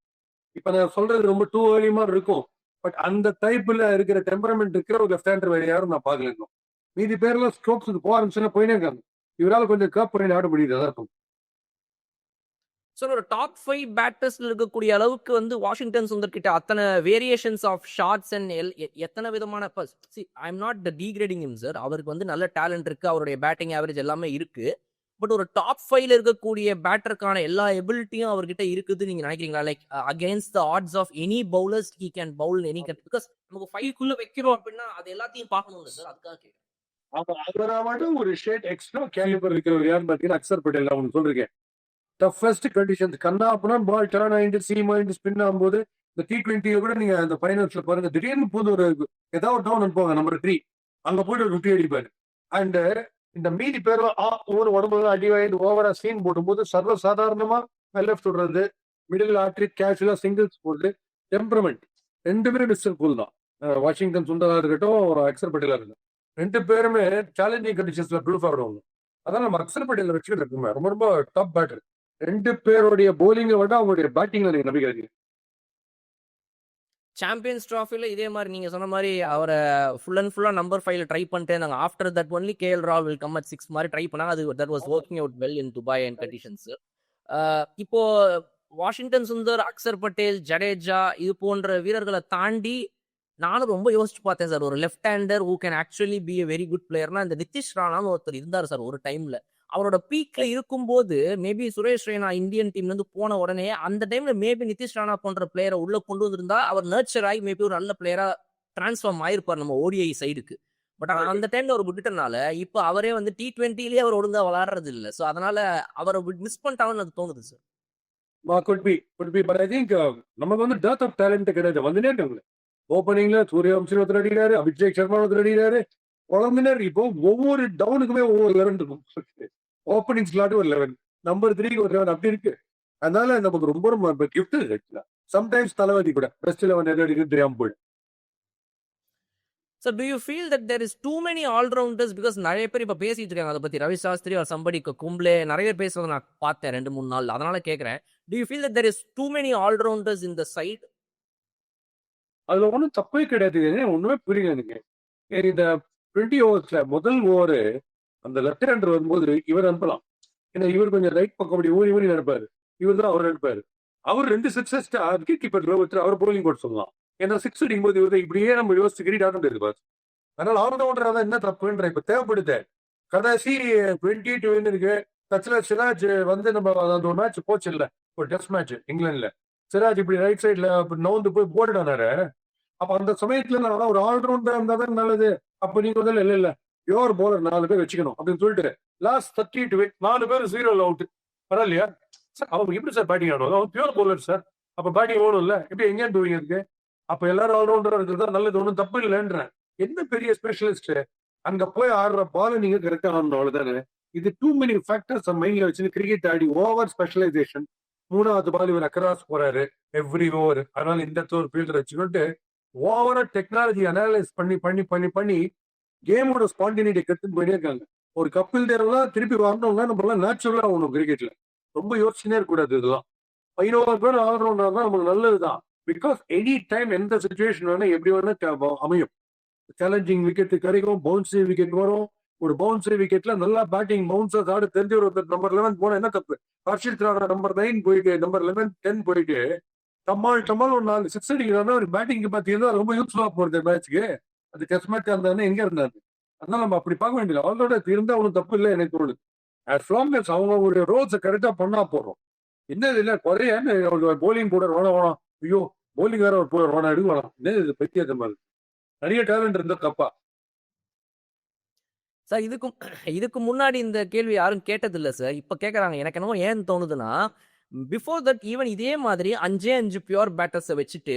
இப்ப நான் சொல்றது ரொம்ப டூ ஏர்லி மாதிரி இருக்கும், பட் அந்த டைப்ல இருக்கிற டெம்பரமெண்ட் இருக்கிற ஒரு லெஃப்ட் ஹேண்டர் வேற யாரும் நான் பார்க்கல இன்னும். மீதி பேர்லாம் ஸ்ட்ரோக்ஸுக்கு போக ஆரம்பிச்சுன்னா போயினே இருக்காங்க. இவரால் கொஞ்சம் கப் பண்ணி ஆட முடியுது, அதான் இருக்கும். சார் ஒரு டாப் 5 பேட்டர்ஸ்ல இருக்கக்கூடிய அளவுக்கு வந்து வாஷிங்டன் சுந்தர் கிட்ட அத்தனை வேரியேஷன்ஸ் ஆஃப் ஷாட்ஸ் அண்ட் எத்தனை விதமான I am not degrading him sir. அவருக்கு வந்து நல்ல டேலண்ட் இருக்கு, அவருடைய பேட்டிங் ஆவரேஜ் எல்லாமே இருக்கு. பட் ஒரு டாப் 5ல இருக்கக்கூடிய பேட்டருக்கான எல்லா எபிலிட்டியும் அவர்கிட்ட இருக்குது நீங்க நினைக்கிறீங்களா? Like against the odds of any bowlers he can bowl any because நமக்கு 5க்குள்ள வைக்கிறோம் அப்படின்னா அது எல்லாத்தையும் பார்க்கணும்ல சார், அதுக்காக கேட்குறேன். அவராவது ஒரு ஷேட் எக்ஸ்ட்ரா கேலிபர் இருக்கிறவர் யாருன்னு பார்த்தீங்கன்னா அக்சர் பட்டேல். அவனு சொல்றேன், டஃபஸ்ட் கண்டிஷன்ஸ் கண்ணா அப்படின்னா பால் டர்ன் ஆயிட்டு சீம் ஆயிட்டு ஸ்பின் ஆகும்போது இந்த T20 கூட நீங்க அந்த ஃபைனல்ஸ்ல பாருங்க, திடீர்னு போது ஒரு ஏதாவது டவுன் அனுப்புவாங்க நம்பர் 3, அங்க போயிட்டு ஒரு 50 அடிப்பாரு. அண்ட் இந்த மீதி பேர்ல ஒவ்வொரு உடம்பு அடி வாங்கிட்டு ஓவரா சீன் போடும்போது சர்வ சாதாரணமா லெஃப்ட் விடுறது, மிடில் ஆட்ரி கேஷுவலா சிங்கிள்ஸ் போடுறது, டெம்பரமெண்ட் ரெண்டுமே மிஸ்டர் கூல் தான். வாஷிங்டன் சுந்தரா இருக்கட்டும், ஒரு அக்சர் பட்டேலா இருக்கட்டும், ரெண்டு பேருமே சேலஞ்சிங் கண்டிஷன்ஸ்ல ப்ரூஃப் ஆடுவாங்க. அதான் நம்ம அக்சர் பட்டேல வச்சுக்கிட்டு இருக்குமே ரொம்ப ரொம்ப டாப் பேட்டர். ரெண்டு பேருடைய போலிங்கை விட அவங்களுடைய பேட்டிங்ல நீங்க நம்பிக்கை இருக்கு. சாம்பியன்ஸ் ட்ராஃபில இதே மாதிரி நீங்க சொன்ன மாதிரி அவரை ஃபுல் அண்ட் ஃபுல்லா நம்பர் 5ல ட்ரை பண்ணிட்டே இருந்தாங்க. After that only KL Rao will come at 6 மாதிரி ட்ரை பண்ணாங்க. அது that was working out well in Dubai and conditions. இப்போ வாஷிங்டன் சுந்தர், அக்சர் பட்டேல், ஜடேஜா இது போன்ற வீரர்களை தாண்டி நானும் ரொம்ப யோசிச்சு பார்த்தேன் சார். ஒரு left hander who can actually be a very good பிளேயர்னா இந்த நிதிஷ் ராணான்னு ஒருத்தர் இருந்தார் சார் ஒரு டைம்ல. அவரோட பீக்ல இருக்கும்போது மேபி சுரேஷ் ரெய்னா இந்தியன் டீம்ல இருந்து போன உடனே அந்த டைம்ல மேபி நிதிஷ் ராணா போன்ற பிளேயரை உள்ள கொண்டு வந்திருந்தா அவர் நர்ச்சர் ஆகி மேபி ஒரு நல்ல பிளேயரா டிரான்ஸ்ஃபார்ம் ஆயிருப்பார் நம்ம ODI சைடுக்கு. பட் அந்த டைம்ல அவர் விட்டுட்டனால இப்போ அவரே வந்து T20லயே அவர் ஒழுங்கா விளையாடுறது இல்லை. ஸோ அதனால அவரை மிஸ் பண்ணிட்டாங்கன்னு அது தோணுது sir. could be, but I think நமக்கு வந்து டெர்த் ஆஃப் டேலண்ட் கிடையாது, வந்துட்டே இருக்காங்க. ஓப்பனிங்ல சூரியவம்சி ஒருத்தர் அடிக்கிறாரு, அபிஷேக் சர்மா ஒருத்தர் அடிக்கிறாரு, குழந்தைனர். இப்போ ஒவ்வொரு டவுனுக்குமே ஒவ்வொரு 11 இருக்கும். ஓப்பனிங் ஸ்லாட் ஒரு 11, நம்பர் 3க்கு ஒரு 11 அப்படி இருக்கு. அதனால நமக்கு ரொம்ப ரொம்ப கிஃப்ட் இருக்கு. சம்டைம்ஸ் தலைவலி கூட பெஸ்ட் 11 எது அடிக்கிறது தெரியாம போயிடும். So do you feel that there is too many all-rounders? Because நிறைய பேர் இப்போ பேசிட்டு இருக்காங்க அதை பத்தி, ரவி சாஸ்திரி or somebody கும்ப்ளே நிறைய பேர் பேசுறதை நான் பார்த்தேன் 2-3 நாள். அதனால கேட்குறேன், do you feel that there is too many all-rounders in the side? அதுல ஒன்றும் தப்பே கிடையாது. ஒண்ணுமே புரியல எனக்கு. இந்த 20 ஓவர்ஸ்ல முதல் ஓவர் அந்த லெஃப்ட் ஹேண்டர் வரும்போது இவர் அனுப்பலாம். ஏன்னா இவர் கொஞ்சம் ரைட் பக்கம் அப்படி ஊறி ஊறி நடப்பாரு, இவர் தான் அவர் எடுப்பாரு. அவர் 2 சிக்ஸஸ் விக்கெட் கீப்பர் அவர் போலிங் போட்டு சொல்லலாம். ஏன்னா 6 அடிக்கும் போது இவர் இப்படியே நம்ம யோசிச்சு கிரிட் ஆட முடியாது பாரு. அதனால ஆல்ரவுண்டர் என்ன தப்புன்ற இப்ப தேவைப்படுது. கடைசி 20 இருக்கு டச்ல சிராஜ் வந்து நம்ம அந்த ஒரு மேட்ச் போச்சு இல்ல, ஒரு டெஸ்ட் மேட்ச் இங்கிலாந்துல, சிராஜ் இப்படி ரைட் சைட்ல நவுந்து போய் போட்டுட்டானாரு. அப்ப அந்த சமயத்துல நான் ஒரு ஆல்ரவுண்டர் இருந்தா தான் நல்லது. அப்ப நீங்க வந்து இல்ல பியோர் போலர் 4 பேர் வச்சுக்கணும் அப்படின்னு சொல்லிட்டு லாஸ்ட் 32 4 பேர் 0 அவுட். பரவாயில்லையா சார்? அவங்க எப்படி சார் பேட்டிங் ஆடுவாங்க? அவங்க பியூர் போலர் சார். அப்ப பேட்டிங் ஓடும் இல்ல, எப்படி எங்கேயும் போவீங்க இருக்கு? அப்ப எல்லாரும் ஆல்ரவுண்டரா இருக்கிறதா நல்லது, ஒன்றும் தப்பு இல்லைன்றேன். என்ன பெரிய ஸ்பெஷலிஸ்ட் அங்க போய் ஆடுற பால் நீங்க கரெக்டா ஆடணும், அவ்வளவுதானே. இது டூ மெனி ஃபேக்டர்ஸ் மைண்ட்ல வச்சு கிரிக்கெட் ஆடி ஓவர் ஸ்பெஷலைசேஷன். 3வது பால் இவர் அக்ராஸ் போறாரு எவ்ரி ஓவர், அதனால இந்த ஒரு ஃபீல்டர் வச்சுக்கிட்டு ஓவரா டெக்னாலஜி அனலைஸ் பண்ணி பண்ணி பண்ணி பண்ணி கேமோட ஸ்பான்டினிட்டி கத்துன்னு போயிட்டே இருக்காங்க. ஒரு கப்பில் தேர்லாம் திருப்பி வரணும்னா நம்ம எல்லாம் நேச்சுரலா ஆகணும் கிரிக்கெட்ல. ரொம்ப யோசிச்சுனே இருக்கக்கூடாது. இதெல்லாம் 15 பேர் ஆல்ரவுண்டர் தான் நமக்கு நல்லதுதான். பிகாஸ் எனி டைம் எந்த சுச்சுவேஷன் வேணா எப்படி வேணா அமையும். சேலஞ்சிங் விக்கெட் கிடைக்கும், பவுன்சரி விக்கெட் வரும். ஒரு பவுன்சரி விக்கெட்ல நல்லா பேட்டிங் பவுன்சர்ஸ் ஆடு தெரிஞ்ச ஒரு நம்பர் 11 போனா என்ன தப்பு? ஹர்ஷித் ராணா நம்பர் 9 போயிட்டு நம்பர் 11 10 போயிட்டு டம்மால் ஒரு 4 6 அடிக்கிறாங்கன்னா ஒரு பேட்டிங்க்கு பார்த்தீங்கன்னா ரொம்ப யூஸ்ஃபுல்லா போறது மேட்ச்க்கு. அது டெஸ்ட் மேட்ச் இருந்தாரு எங்க இருந்தாரு. அதனால நம்ம அப்படி பார்க்க வேண்டியது. அவங்களோட இருந்தா ஒன்றும் தப்பு இல்லை எனக்கு தோணுது. அஸ் லாங் அஸ் அவங்க ஒரு ரோல்ஸை கரெக்டா பண்ணா போறோம். என்ன இல்லை குறைய போலிங் கூட வேணாம். ஐயோ போலிங் வேற ஒரு போய் வேணாம் எடுக்க வேணாம். என்ன இது பத்தியத்த மாதிரி நிறைய டேலண்ட் இருந்தா தப்பா? சார் இதுக்கு முன்னாடி இந்த கேள்வி யாரும் கேட்டதில்ல சார். இப்ப கேட்கறாங்க. எனக்கு என்னமோ ஏன் தோணுதுன்னா, பிஃபோர் தட் ஈவன் இதே மாதிரி 5 பியூர் பேட்டர்ஸ வச்சுட்டு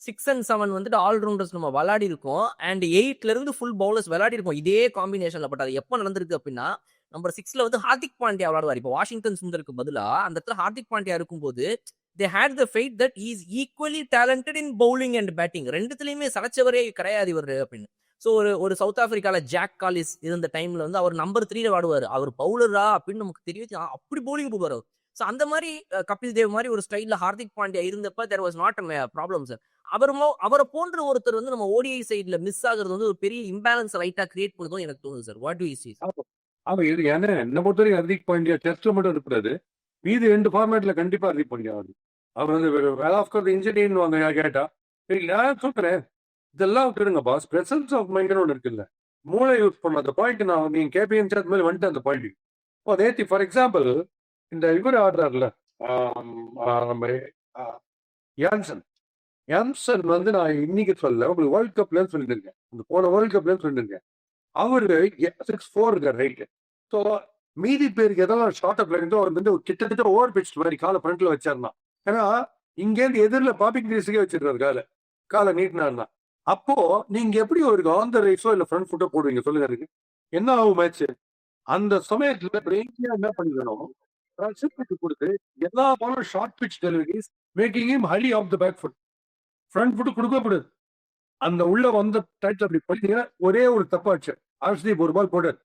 6 அண்ட் 7 வந்துட்டு ஆல்ரவுண்டர்ஸ் நம்ம விளையாடிருக்கோம். அண்ட் 8ல இருந்து ஃபுல் பவுலர்ஸ் விளையாடிருக்கோம். இதே காம்பினேஷன்ல. பட் அது எப்ப நடந்திருக்கு அப்டின்னா, நம்பர் 6ல வந்து ஹார்திக் பாண்டியா விளையாடுவாரு. இப்போ வாஷிங்டன் சுந்தருக்கு பதிலா அந்த இடத்துல ஹார்திக் பாண்டியா இருக்கும்போது, they had the faith that he is equally talented in bowling and batting. 2த்துலயுமே சளைச்சவரே கிடையாது இவரு அப்படின்னு. ஸோ ஒரு சவுத் ஆப்பிரிக்கால ஜாக் காலிஸ் இருந்த டைம்ல வந்து அவர் நம்பர் 3ல விளையாடுவாரு. அவர் பவுலரா அப்படின்னு நமக்கு தெரியும். அப்படி பவுலிங் போவார் அவர். ஸோ அந்த மாதிரி கபில் தேவ் மாதிரி ஒரு ஸ்டைல்ல ஹார்திக் பாண்டியா இருந்தப்ப there was not a problem sir. அவரை போன்ற ஒருத்தர் வந்து நம்ம ஓடிஐ சைட்ல மிஸ் ஆகுறது வந்து ஒரு பெரிய இம்பேலன்ஸ் லைட்டா கிரியேட் பண்ணுதும் எனக்கு தோணுது sir. What to you see? ஆமா, இது ஏன்னா என்ன பொறுத்தவரைக்கும் ஹர்திக் பாண்டியா டெஸ்ட்ல மட்டும் இருக்கிறது. மீதி 2 ஃபார்மேட்ல கண்டிப்பா ஹர்திக் பாண்டியா ஆகுது. அவர் வந்து வெல் ஆஃப் கோர்ஸ் இன்ஜினியர்னு வாங்க கேட்டா, நான் சொல்றேன் இதெல்லாம் விட்டுருங்க பாஸ். பிரசன்ஸ் ஆஃப் மைண்ட்னு ஒன்று இருக்குல்ல, மூளை யூஸ் பண்ண அந்த பாயிண்ட். நான் நீங்க கேபிஎன் சார் மாதிரி வந்துட்டு அந்த பாயிண்ட். இப்போ நேத்தி ஃபார் எக்ஸாம்பிள் இந்த இவர் ஆடுறாருல நம்ம யான்சன். யான்சன் வந்து நான் இன்னைக்கு சொல்ல உங்களுக்கு வேர்ல்ட் கப்லன்னு சொல்லியிருக்கேன். இந்த போன வேர்ல்ட் கப்லன்னு சொல்லியிருக்கேன். அவரு 6-4 இருக்கார் ரைட். ஸோ மீதி பேருக்கு ஏதாவது ஷார்ட் அப்ல இருந்து அவர் வந்து கிட்டத்தட்ட ஓவர் பிச் மாதிரி காலை ஃப்ரண்ட்ல வச்சாருன்னா, ஏன்னா இங்கேருந்து எதிரில் பாப்பிங் கிரீஸுக்கே வச்சிருக்காரு காலை நீட்டினாருன்னா, அப்போ நீங்க எப்படி ஒரு ஆன் த ரைஸோ இல்ல ஃப்ரண்ட் ஃபுட்டோ போடுவீங்க சொல்லுங்க. அதுக்கு என்ன ஆகும் மேட்ச்? அந்த சமயத்துல பிரேக்கியா என்ன பண்ணிக்கணும், ஷிஃப்ட் கொடுத்து எல்லா பாலும் short pitch deliveries making him high of the back foot. Front foot கொடுக்கக்கூடாது. அந்த உள்ள வந்த டைட்டில் அப்படி பண்ணீங்கன்னா ஒரே ஒரு தப்பாச்சு. ஹர்ஷ்தீப் ஒரு பால் போட்டார்,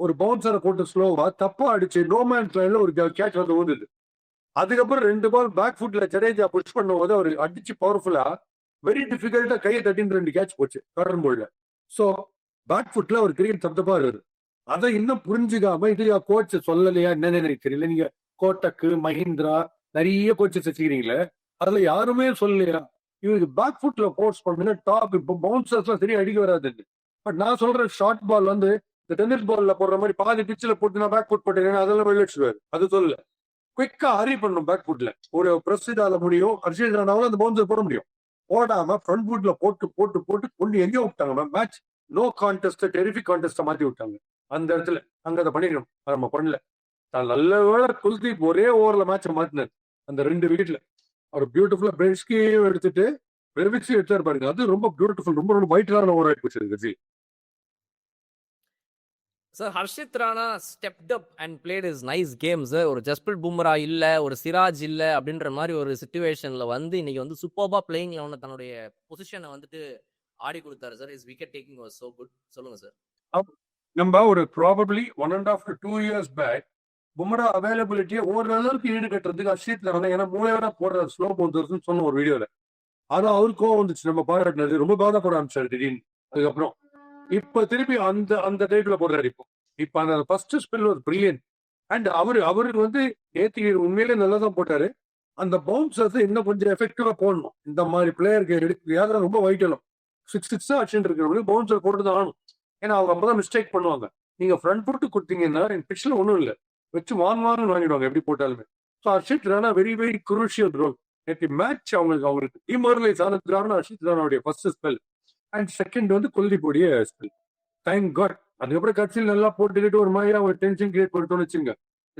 ஒரு பவுன்சரை போட்டு ஸ்லோவா தப்பா அடிச்சு நோமேன்ஸ் லைன்ல ஒரு கேட்ச் வந்து ஊந்துது. அதுக்கப்புறம் 2 பால் பேக் ஃபுட்ல ஜடேஜா புஷ் பண்ணும் போது அவர் அடிச்சு பவர்ஃபுல்லா வெரி டிஃபிகல்ட்டா கையை தட்டின்னு 2 கேட்ச் போச்சு கார்டன் போல்ல. ஸோ பேக் ஃபுட்ல ஒரு கிரிக்கெட் தப்பா வருது. அதை இன்னும் புரிஞ்சுக்காம இது கோச் சொல்லலையா என்னன்னு எனக்கு தெரியல. நீங்க கோட்டக்கு மஹிந்திரா நிறைய கோச்சஸ் வச்சுக்கிறீங்களே, அதுல யாருமே சொல்லலையா இவருக்கு பேக் ஃபுட்ல போர்ஸ் பண்ணுங்க டாப். இப்போ பவுன்சர்ஸ் எல்லாம் சரியா அடிக்க வராது. பட் நான் சொல்ற ஷார்ட் பால் வந்து இந்த டென்னிஸ் பால்ல போடுற மாதிரி பாதி பிச்சில் போட்டு நான் பேக் ஃபுட் போட்டேன் அதெல்லாம் வெளியிடுவாரு. அது சொல்லல. குவிக்கா ஹரி பண்ணணும் பேக் ஃபுட்ல. ஒரு பிரசிடால முடியும், ஹர்ஷித் ராணாவில் அந்த பவுன்சர் போட முடியும். போடாம ஃப்ரண்ட் ஃபுட்ல போட்டு போட்டு போட்டு கொண்டு எங்கேயோ விட்டாங்க. மேட்ச் நோ கான்டெஸ்ட் டெரிஃபிக் கான்டெஸ்ட மாத்தி விட்டாங்க அந்த இடத்துல. அங்க அதை பண்ணிக்கணும், அதை நம்ம பண்ணல. நல்ல வேளை குல்தீப் ஒரே ஓவர்ல மேட்சை மாத்தினார் அந்த 2 விக்கெட்ல. அவர் பியூட்டிஃபுல்லா பெஸ்கியும் எடுத்துட்டு பெர்விக்ஸையும் எடுத்தாரு பாருங்க. அது ரொம்ப பியூட்டிஃபுல், ரொம்ப ரொம்ப வைட்டலான ஓவர் ஆகி போச்சு. Sir Harshit Rana stepped up and played is nice games. ஒரு ஜஸ்பிரிட் பும்ரா இல்ல, ஒரு சிராஜ் இல்ல அப்படின்ற மாதிரி ஒரு சிச்சுவேஷன்ல வந்து இன்னைக்கு வந்து சூப்பர்பா பிளேயிங் லெவன்ல தன்னுடைய பொசிஷனை வந்துட்டு ஆடி கொடுத்தாரு sir. Is wicket taking was so good. சொல்லுங்க சார். நம்ம ஒரு probably 1.5 to 2 years back Bumrah அவைலபிலிட்டியை ஓரளவுக்கு ஈடு கட்டுறதுக்கு ஹர்ஷித் ராணா ஏன்னா மூளையோட போடுற ஸ்லோ பவுன்சர்ஸ் சொன்ன ஒரு வீடியோல அது அவருக்கும் வந்துச்சு. நம்ம பாராட்டினது ரொம்ப பாதப்பட ஆரம்பிச்சாரு திடீர்னு. அதுக்கப்புறம் இப்ப திருப்பி அந்த அந்த டைப்ல போடுறாரு. இப்ப அந்த ஃபர்ஸ்ட் ஸ்பெல் ஒரு பிரில்லியன். அண்ட் அவருக்கு வந்து நேத்தி உண்மையிலே நல்லா தான் போட்டாரு. அந்த பவுன்சர்ஸ் இன்னும் கொஞ்சம் எஃபெக்டிவா போடணும். இந்த மாதிரி பிளேயருக்கு எடுக்க யாரும் ரொம்ப வைட்டலும் 6 அடிச்சுட்டு இருக்கிறவங்களுக்கு பவுன்சர் போட்டு தான் ஆகணும். ஏன்னா அவங்க அப்பதான் மிஸ்டேக் பண்ணுவாங்க. நீங்க ஃப்ரண்ட் ஃபுட் கொடுத்தீங்கன்னா பிச்சில் ஒன்றும் இல்லை, வச்சு வாங்கிடுவாங்க எப்படி போட்டாலுமே. So Harshit Rana very very crucial role. நேற்று மேட்ச் அவங்களுக்கு டிமோரலைஸ் ஆனது காரணம் ஹர்ஷித் ராணாவுடைய ஃபர்ஸ்ட் ஸ்பெல். அண்ட் செகண்ட் வந்து குல்தீப்புடைய ஸ்பெல். Thank God. அதுக்கப்புறம் கட்சியில் நல்லா போட்டுக்கிட்டு ஒரு மாதிரியா ஒரு டென்ஷன் கிரியேட் பண்ணிட்டோம்னு வச்சுங்க.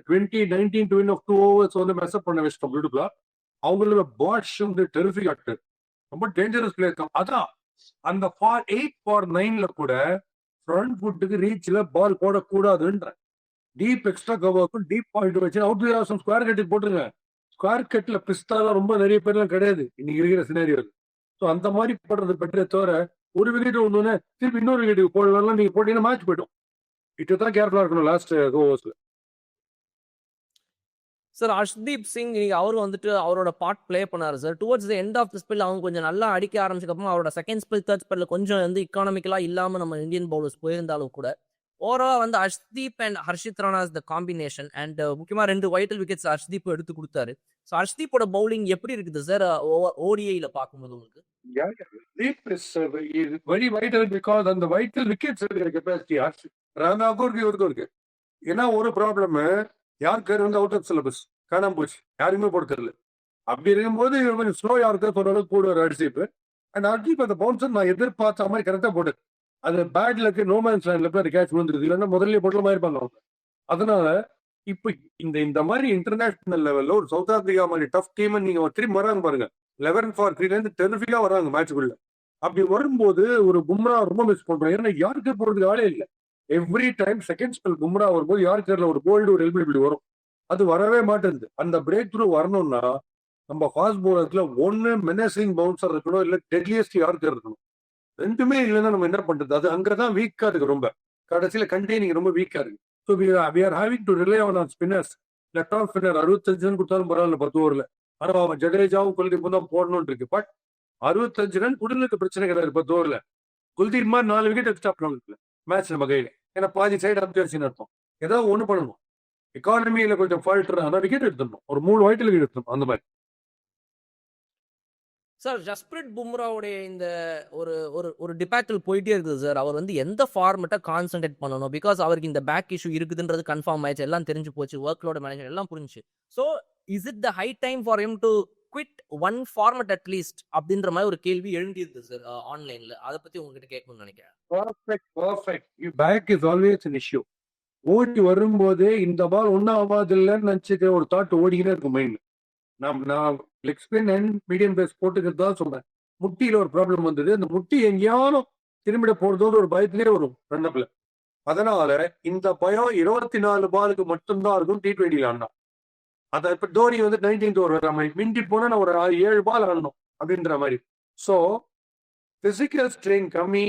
2019 to win of 2 overs வந்து மெஸ்அப் பண்ண வச்சிட்டோம் பியூட்டிஃபுல்லா. அவங்களோட பாஷ் வந்து டெரிஃபிக் ஆக்டர், ரொம்ப டேஞ்சரஸ் பிளேயர் தான். அதான் அந்த 8 for 9ல கூட ஃப்ரண்ட் ஃபுட்டுக்கு ரீச்ல பால் போடக்கூடாதுன்ற டீப் எக்ஸ்ட்ரா கவருக்கும் டீப் பாயிண்ட் வச்சு அவுட் ஸ்கொயர் கட்டுக்கு போட்டுருங்க. ஸ்கொயர் கட்ல பிஸ்தாலாம் ரொம்ப நிறைய பேர்லாம் கிடையாது இன்னைக்கு இருக்கிற சினாரியோ. ஸோ அந்த மாதிரி போடுறது பெட்டரே தவிர ஒரு விக்கெட் ஒன்று திருப்பி இன்னொரு விக்கெட்டுக்கு போடலாம் நீங்க போட்டீங்கன்னா மேட்ச் போயிடும். இட்டு தான் கேர்ஃபுல்லா இருக்கணும் லாஸ்ட் ஓவர்ஸ்ல. சார் ஹர்ஷ்தீப் சிங் அவர் வந்துட்டு அவரோட பார்ட் பிளே பண்ணாரு sir. Towards the end of the spell அவங்க கொஞ்சம் நல்லா அடிக்க ஆரம்பிச்சதுக்கப்புறம் அவரோட செகண்ட் ஸ்பெல் தேர்ட் ஸ்பெல்ல கொஞ்சம் வந்து இக்கானமிக்கலா இல்லாம நம்ம இந்தியன் பவுலர்ஸ் போயிருந்தாலும் கூட ஓவராலா வந்து Harshdeep and Harshit Rana the combination. And முக்கியமா 2 வைட்டல் விக்கெட்ஸ் ஹர்ஷ்தீப் எடுத்து கொடுத்தாரு. ஸோ ஹர்ஷ்தீப்போட பவுலிங் எப்படி இருக்குது சார் ஓடிஐல பார்க்கும்போது உங்களுக்கு? வெரி வைட்டல் பிகாஸ் அந்த வைட்டல் விக்கெட்ஸ் எடுக்கிற கெப்பாசிட்டி ராணாவுக்கும் இவருக்கும் இருக்கு. ஏன்னா ஒரு ப்ராப்ளம் யாருக்கு வந்து அவுட் ஆஃப் சிலபஸ் காணாம போச்சு, யாருமே போட தெரியல. அப்படி இருக்கும்போது இவர் கொஞ்சம் ஸ்லோ யாருக்கு சொல்ற அளவுக்கு போடுவார் ஹர்ஷிப். அண்ட் ஹர்ஷிப் அந்த பவுன்சர் நான் எதிர்பார்த்த மாதிரி கரெக்டா போட்டது. அது பேட் லக்கு நோமேன்ஸ் லேண்ட்ல போய் அது கேட்ச் வந்துருது, இல்லைன்னா முதல்ல பொருள் மாதிரி இருப்பாங்க அவங்க. அதனால இப்ப இந்த இந்த மாதிரி இன்டர்நேஷனல் லெவல்ல ஒரு சவுத் ஆப்பிரிக்கா மாதிரி டஃப் டீம் நீங்க திரும்பி வராங்க பாருங்க, 11-3 டெரிஃபிக்கா வராங்க மேட்சுக்குள்ள. அப்படி வரும்போது ஒரு பும்ரா ரொம்ப மிஸ் பண்றோம். ஏன்னா யாருக்கு போறதுக்கு ஆளே இல்லை. Every time second spell Bumrah வரும்போது யாருக்கர்ல ஒரு போல்டு ஒரு எல்பி இப்படி வரும், அது வரவே மாட்டேங்குது. அந்த பிரேக் த்ரூ வரணும்னா நம்ம ஃபாஸ்ட் பவுலர்ஸ்ல ஒன்னு மெனசிங் பவுன்சர் இருக்கணும், இல்ல டெட்லியஸ்ட் யார்கர் இருக்கணும். ரெண்டுமே இல்லைன்னா நம்ம என்ன பண்றது? அது அங்கதான் வீக்கா இருக்கு, ரொம்ப கடைசியில கண்டெய்னிங் ரொம்ப வீக்கா இருக்கு. So we are having to rely on spinners. Left off spinner 65 run கொடுத்தாலும் பரவாயில்ல 10 ஓவர்ல. ஆனா அவன் ஜடேஜாவும் குல்தீப்பும் தான் போடணும்னு இருக்கு. பட் 65 ரன் குடிலுக்கு பிரச்சனை கிடையாது 10 ஓவர்ல. குல்தீப் மாதிரி 4 விக்கெட் எக்ஸ்ட்ரா பண்ணணும் மேட்ச் நம்ம கையில. ஏன்னா பாதி சைடு அப்டேஷன் அர்த்தம். ஏதாவது ஒண்ணு பண்ணணும். எக்கானமியில கொஞ்சம் ஃபால்ட், ஆனா விக்கெட் எடுத்துடணும், ஒரு 3 வைட்டில் விக்கெட் எடுத்துடணும் அந்த மாதிரி. சார் ஜஸ்பிரிட் பும்ராவுடைய இந்த ஒரு ஒரு ஒரு டிபேட்டில் போயிட்டே இருக்குது சார். அவர் வந்து எந்த ஃபார்மெட்டை கான்சென்ட்ரேட் பண்ணணும், பிகாஸ் அவருக்கு இந்த பேக் இஷ்யூ இருக்குதுன்றது கன்ஃபார்ம் ஆயிடுச்சு, எல்லாம் தெரிஞ்சு போச்சு, ஒர்க்லோட மேனேஜ்மெண்ட் எல்லாம் புரிஞ்சு. So is it the high time for him to quit one format at least அப்படின்ற மாதிரி ஒரு கேள்வி எழுந்திருக்கு சார் ஆன்லைன்ல. அதை பத்தி உங்ககிட்ட கேட்கணும்னு நினைக்கிறேன். Perfect. Back is always an issue. ஓடி வரும்போதே இந்த பால் ஒன்னும் ஆகாது இல்லைன்னு நினைச்சுக்க ஒரு தாட் ஓடிக்கிட்டே இருக்கும் மைண்ட். நான் leg spin and medium pace போட்டுக்கிறது தான் சொல்றேன். முட்டியில ஒரு ப்ராப்ளம் வந்தது, அந்த முட்டி எங்கேயாலும் திரும்பிட போறதோடு ஒரு பயத்திலே வரும் ரன்னப்ல. அதனால இந்த பயம் 24 பாலுக்கு மட்டும்தான் இருக்கும் T20 ஆனா. அதை இப்ப தோனி வந்து 19th ஓவர் வர மாதிரி மிஞ்சி போனா நான் ஒரு 7 பால் ஆடணும் அப்படின்ற மாதிரி. ஸோ பிசிக்கல் ஸ்ட்ரெயின் கம்மி,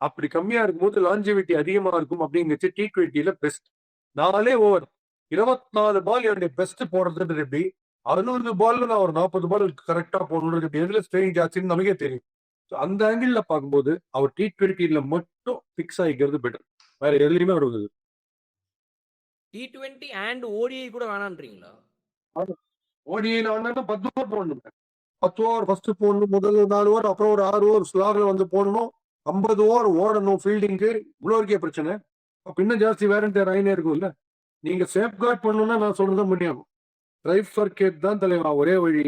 அப்படி கம்மியா இருக்கும்போது லாஞ்சிவிட்டி அதிகமா இருக்கும் அப்படிங்கிறது T20ல பெஸ்ட். 4 ஓவர் 24 பால் என்னுடைய பெஸ்ட் போடுறது எப்படி, 60 பால்ல நான் ஒரு 40 பால் கரெக்டா போடணும், எதுல ஸ்ட்ரெயின் ஜாஸ்தின்னு நமக்கே தெரியும். அந்த ஆங்கிள் பார்க்கும்போது அவர் T20ல மட்டும் பிக்ஸ் ஆகிக்கிறது பெட்டர், வேற எதுலையுமே வருவது. T20 அண்ட் ஓடிஐ கூட வேணான்றீங்களா? ஓடிஐல வந்து 10 ஓவர் போடணும். 10 ஓவர் ஃபர்ஸ்ட் போடணும், முதல்ல 4 ஓவர், அப்புறம் ஒரு 6 ஓவர் ஸ்லாக்ல வந்து போடணும், 50 ஓவர் ஓடணும் ஃபீல்டிங்க்கு. இவ்வளோ இருக்கே பிரச்சனை. அப்ப இன்னும் ஜாஸ்தி வேரண்டியர் ஆயினே இருக்கும்ல. நீங்க சேஃப் கார்ட் பண்ணணும்னா நான் சொல்றதான் முடியும். டிரைவ் ஃபார் கேட் தான் தலைவா ஒரே வழி.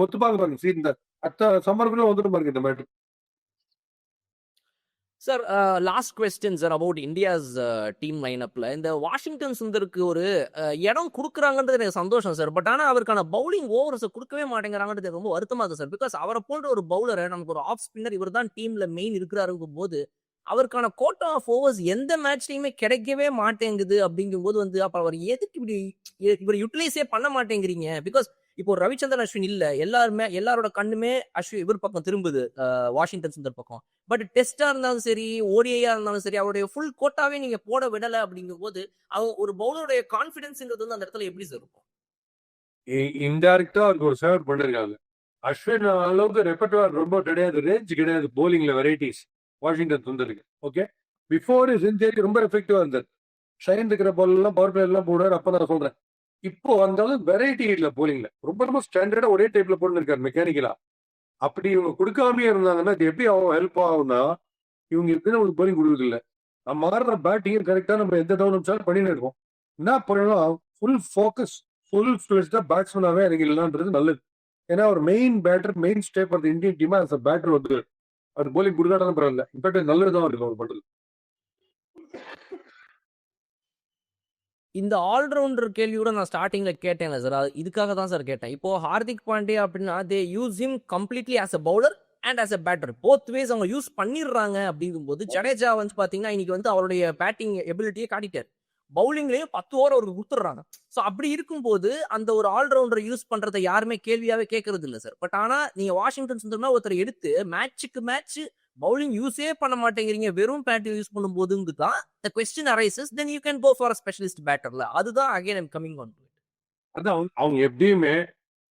ஒத்துப்பாங்க பாருங்க. இந்த அடுத்த சம்மருக்குள்ள வந்துட்டு பாருங்க இந்த matter. Sir last question sir about India's team லைனப்ல இந்த வாஷிங்டன் சுந்தருக்கு ஒரு இடம் கொடுக்குறாங்கன்றது எனக்கு சந்தோஷம் சார். பட் ஆனால் அவருக்கான பவுலிங் ஓவர்ஸை கொடுக்கவே மாட்டேங்கிறாங்கன்றது ரொம்ப வருத்தமாக இருக்குது சார். பிகாஸ் அவரை போன்ற ஒரு பவுலரை நமக்கு ஒரு ஆஃப் ஸ்பின்னர் இவர் தான் டீம்ல மெயின் இருக்கிறாருங்கும் போது அவருக்கான கோட்டா ஆஃப் ஓவர்ஸ் எந்த மேட்ச்லையுமே கிடைக்கவே மாட்டேங்குது. அப்படிங்கும்போது வந்து அப்போ அவர் எதுக்கு இப்படி இவர் யூட்டிலைஸே பண்ண மாட்டேங்கிறீங்க? பிகாஸ் இப்போ ரவிச்சந்திரன் அஸ்வின் இல்ல, எல்லாரோட கண்ணுமே இவர் பக்கம் திரும்புது, வாஷிங்டன் சுந்தர் பக்கம். பட் டெஸ்டா இருந்தாலும் சரி, ஓடிஐயா இருந்தாலும் சரி, அவருடைய ஃபுல் கோட்டாவே நீங்க போட விடல. அப்படிங்கும் போது ஒரு பவுலருடைய கான்பிடன்ஸ்ங்கிறது வந்து அந்த இடத்துல எப்படி சார் இருக்கும்? இன்டைரக்டா அவருக்கு ஒரு சேவர் பண்ணிருக்காங்க. அஸ்வின் அளவுக்கு ரெப்பர்டுவார் ரொம்ப கிடையாது, ரேஞ்ச் கிடையாது போலிங்ல வெரைட்டிஸ் வாஷிங்டன் சுந்தருக்கு. ஓகே, பிஃபோர் இஸ் இன்ஜரி ரொம்ப எஃபெக்டிவா இருந்தார். ஷைன் இருக்கிற பால் எல்லாம் பவர் பிளே எல்லாம் போடுறாரு. அப்ப நான் சொல்றேன், இப்போ வந்தாலும் வெரைட்டி இல்ல போலிங்ல, ரொம்ப ரொம்ப ஸ்டாண்டர்டா ஒரே டைப்ல போட்டு இருக்காரு மெக்கானிக்கலா. அப்படி இவங்க கொடுக்காம இருந்தாங்கன்னா அது எப்படி ஹெல்ப் ஆகும்னா, இவங்க எப்படின்னு உங்களுக்கு போலிங் கொடுக்குறது இல்லை. நம்ம ஆடுற பேட்டிங் கரெக்டா நம்ம எந்த டவுன் அடிச்சாலும் பண்ணிட்டு இருக்கோம். என்ன பண்ணணும், ஃபுல் ஃபோக்கஸ் ஃபுல் ஃபிளெஜ்டா பேட்ஸ்மேனாவே இறங்கிடலான்றது நல்லது. ஏன்னா ஒரு main batter, main step of Indian team as a batter வந்து அது போலிங் கொடுக்காட்டாலும் பரவாயில்ல. இன்ஃபேக்ட் நல்லதுதான் இருக்கு அவர் பண்றது. இந்த ஆல்ரவுண்டர் கேள்வியோட நான் ஸ்டார்டிங்ல கேட்டேன் சார், இதுக்காக தான் சார் கேட்டேன். இப்போ ஹார்திக் பாண்டியா அப்படின்னா they use him completely as a bowler and as a batter, both ways அவங்க யூஸ் பண்ணிடுறாங்க. அப்படிங்கும்போது ஜடேஜா வந்து பாத்தீங்கன்னா இன்னைக்கு வந்து அவருடைய பேட்டிங் எபிலிட்டியை காட்டிட்டார், பவுலிங்லயும் 10 ஓவர் அவருக்கு கொடுத்துட்றாங்க. ஸோ அப்படி இருக்கும்போது அந்த ஒரு ஆல்ரவுண்டர் யூஸ் பண்றதை யாருமே கேள்வியாவே கேட்கறது இல்லை சார். பட் ஆனா நீங்க வாஷிங்டன் சுந்தரமா ஒருத்தர் எடுத்து மேட்சுக்கு மேட்ச் பவுலிங் யூஸே பண்ண மாட்டேங்கிறீங்க, வெறும் பேட்டிங் யூஸ் பண்ணும்போது தான் the question arises, then you can go for a specialist batterல. அதுதான் again I'm coming on to it. அதான் அவங்க எப்படியுமே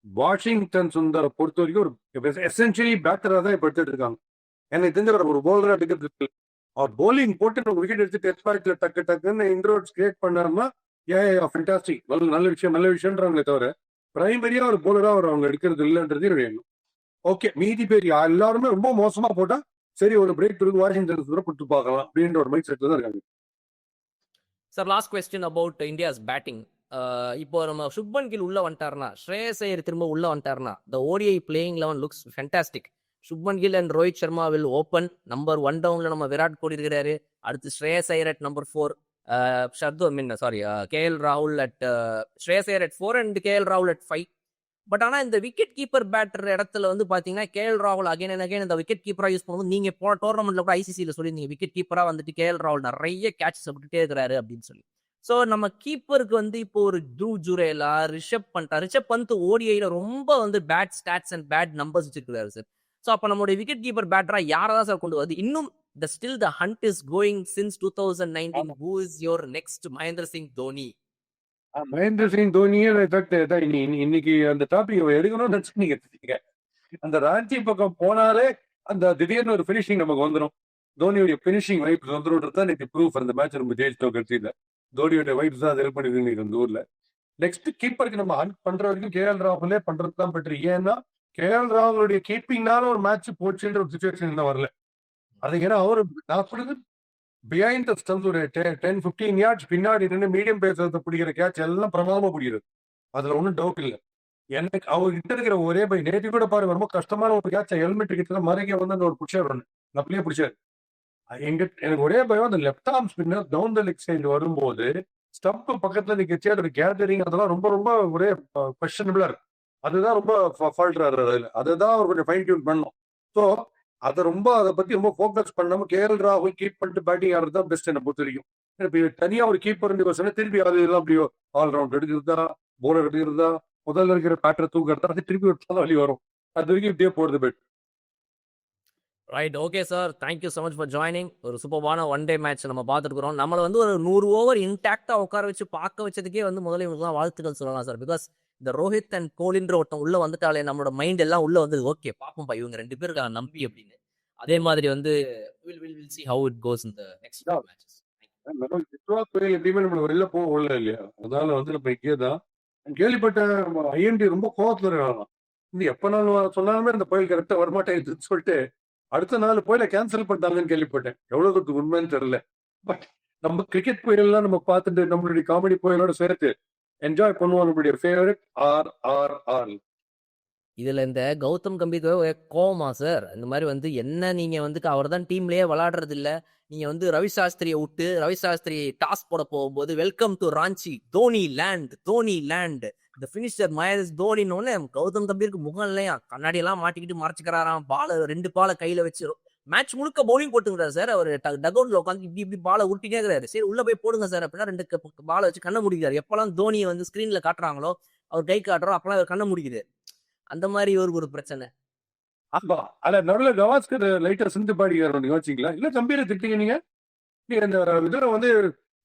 வாஷிங்டன் சுந்தரை பொறுத்த வரைக்கும் ஒரு எசென்சியலி பேட்டரா தான் இப்ப எடுத்துட்டு இருக்காங்க. எனக்கு தெரிஞ்ச ஒரு போலரா எடுக்கிறது, அவர் போலிங் போட்டு விக்கெட் எடுத்து டெஸ்ட் மேட்ச்ல டக்கு டக்குன்னு இன்ட்ரோட்ஸ் கிரியேட் பண்ணாருன்னா ஃபென்டாஸ்டிக், நல்ல விஷயம்ன்றவங்களே தவிர பிரைமரியா ஒரு போலரா அவர் அவங்க எடுக்கிறது இல்லைன்றது என்னுடைய எண்ணம். ஓகே, மீதி பேர் எல்லாருமே ரொம்ப மோசமா போட்டா சரி, ஒரு பிரேக் த்ரூ வாஷிங்டன் சுந்தரை கொடுத்து பார்க்கலாம் அப்படின்ற ஒரு மைண்ட் செட்ல தான் இருக்காங்க. Sir last question about India's batting. இப்போ நம்ம சுப்மன் கில் உள்ள வந்துட்டாருனா, ஸ்ரேயஸ் ஐயர் திரும்ப உள்ள வந்துட்டாருனா, the ODI playing 11 looks fantastic. Shubman Gill and Rohit Sharma will open. Number 1 டவுன்ல நம்ம விராட் கோலி இருக்கிறாரு. அடுத்து Shreyas Iyer at number 4. KL ராகுல் at Shreyas Iyer at 4 and KL ராகுல் அட் 5. பட் ஆனால் இந்த விக்கெட் கீப்பர் பேட்டர் இடத்துல வந்து பார்த்தீங்கன்னா கேஎல் ராகுல் அகைன் அண்ட் அகைன் இந்த விக்கெட் கீப்பராக யூஸ் பண்ணும்போது நீங்கள் போன டோர்னமெண்ட்ல கூட ஐசிசியில் சொல்லியிருந்தீங்க விக்கெட் கீப்பராக வந்துட்டு கேஎல் ராகுல் நிறைய கேட்சஸ் விட்டுட்டே இருக்கிறாரு அப்படின்னு சொல்லி. ஸோ நம்ம கீப்பருக்கு வந்து இப்போ ஒரு த்ரூ ஜுரேலா, ரிஷப் பந்த் ஓடிஐல ரொம்ப வந்து bad stats and bad numbers வச்சிருக்காரு சார். ஸோ அப்போ நம்மளுடைய விக்கெட் கீப்பர் பேட்டரா யாரை தான் சார் கொண்டு வருது? இன்னும் the hunt is going since 2019. Who is your next Mahendra Singh Dhoni? Mahendra Singh தோனியே இன்னைக்கு அந்த டாபிக் எடுக்கணும்னு நினைச்சு நீங்க எடுத்தீங்க. அந்த ராஞ்சி பக்கம் போனாலே அந்த திடீர்னு ஒரு பினிஷிங் நமக்கு வந்துடும். தோனியுடைய பினிஷிங் வைப்ஸ் வந்துடும். இன்னைக்கு ப்ரூஃப் அந்த மேட்ச் நம்ம ஜெயிச்சிட்டோம். கட்சியில தோனியோட வைப்ஸ் தான் ஹெல்ப் பண்ணிருக்கு அந்த ஊர்ல. நெக்ஸ்ட் கீப்பருக்கு நம்ம ஹண்ட் பண்ற வரைக்கும் கேஎல் ராகுலே பண்றது தான் பெட்டர். ஏன்னா கேஎல் ராகுலுடைய கீப்பிங்னால ஒரு மேட்ச் போச்சுன்ற ஒரு சுச்சுவேஷன் இன்னும் வரல. அதுக்கு ஏன்னா அவரு நான் பிஹைண்ட் த ஸ்டம்ஸ் ஒரு 10-15 yards பின்னாடி நின்று மீடியம் பேசுறத பிடிக்கிற கேட்ச் எல்லாம் பிரமாதமா பிடிக்கிறது. அதுல ஒன்றும் டவுட் இல்லை. எனக்கு அவர்கிட்ட இருக்கிற ஒரே பை நேற்று கூட பாருங்க, ரொம்ப கஷ்டமான ஒரு கேட்ச் ஹெல்மெட் கிட்ட மறைக்க வந்து அந்த ஒரு பிடிச்சார் ஒன்று அப்படியே பிடிச்சாரு. எனக்கு ஒரே பயம் அந்த left arm spinner down the leg side வரும்போது ஸ்டம்ப் பக்கத்துல நிற்கச்சு அதோட கேதரிங் அதெல்லாம் ரொம்ப ரொம்ப ஒரே கொஸ்டனபிளா இருக்கு. அதுதான் ரொம்ப ஃபால்ட் அதுல. அதுதான் அவர் கொஞ்சம் ஃபைன் டியூன் பண்ணும். ஸோ அதை பத்தி ரொம்ப ஃபோக்கஸ் பண்ணாம கேஎல் ராகுல் கீப் பண்ணிட்டு பேட்டிங் ஆடுறது தான் பெஸ்ட் என்னை பொறுத்த வரைக்கும். இப்போ தனியா ஒரு கீப்பர் திருப்பி அது எல்லாம் அப்படியோ ஆல்ரவுண்ட் எடுக்கிறதா, போலர் எடுக்கிறதா, முதல்ல இருக்கிற பேட்டரை தூக்கிறதா, அது திருப்பி எடுத்தாலும் வழி வரும். அது வரைக்கும் இப்படியே போறது bet. Right, okay sir, thank you so much for joining. ஒரு சூப்பரான ஒன் டே மேட்ச் நம்ம பார்த்துருக்குறோம். நம்மளை வந்து ஒரு 100 ஓவர் இன்டாக்டாக உட்கார வச்சு பார்க்க வச்சதுக்கே வந்து முதல்ல இவங்களுக்கு தான் வாழ்த்துக்கள் சொல்லலாம் சார். பிகாஸ் இந்த ரோஹித் அண்ட் கோலின்ற ஒருத்தன் உள்ள வந்துட்டாலே நம்மளோட மைண்ட் எல்லாம் உள்ள வந்து ஓகே பார்ப்போம்ப்பா இவங்க 2 பேருக்கு நம்பி அப்படின்னு. அதே மாதிரி வந்து we'll see how it goes in the next matches. எப்படியுமே நம்ம வெளில போக இல்லையா, அதனால வந்து நம்ம இங்கே தான் கேள்விப்பட்ட ஐஎன்டி ரொம்ப கோவத்துல இருக்கலாம். எப்ப நாள் சொன்னாலுமே அந்த புயல் கரெக்டா வரமாட்டேங்குதுன்னு சொல்லிட்டு அடுத்த நாள் புயலை கேன்சல் பண்ணிட்டாங்கன்னு கேள்விப்பட்டேன். எவ்வளவு தூரத்துக்கு உண்மைன்னு தெரியல. பட் நம்ம கிரிக்கெட் புயல்லாம் நம்ம பார்த்துட்டு நம்மளுடைய காமெடி புயலோட சேர்த்து என்ஜாய் பண்ணுவோம். நம்மளுடைய ஃபேவரட் RRR. இதுல இந்த கௌதம் கம்பீர் கோவமா சார்? இந்த மாதிரி வந்து என்ன நீங்க வந்து அவர் தான் டீம்லயே விளையாடுறது இல்ல, நீங்க வந்து ரவி சாஸ்திரியை விட்டு ரவி சாஸ்திரி டாஸ் போட போகும்போது welcome to Ranchi, Dhoni land இந்த பினிஷர் மகேஷ் தோனின்னு கௌதம் கம்பீருக்கு முகம் இல்லையா, கண்ணாடி எல்லாம் மாட்டிக்கிட்டு மறைச்சுக்கிறாராம். 2 பாலை கையில வச்சு மேட்ச் முழுக்க பவுலிங் போட்டுக்கிறாரு சார். அவர் டக்அவுட்ல உட்காந்து இப்படி பாலை உருட்டினே இருக்கிறாரு. சரி உள்ள போய் போடுங்க சார் அப்படின்னா 2 பாலை வச்சு கண்ணை முடிக்கிறாரு. எப்பெல்லாம் தோனியை வந்து ஸ்கிரீன்ல காட்டுறாங்களோ அவர் கை காட்டுறோம் அப்பெல்லாம் அவர் கண்ணை முடிக்குது. அந்த மாதிரி ஒரு பிரச்சனை. ஆமா, அத நடுவில் கவாஸ்கர் லைட்டா சிந்து பாடிக்காரு யோசிச்சிங்களா? இல்ல கம்பீர திட்டீங்க நீங்க இந்த இதுல வந்து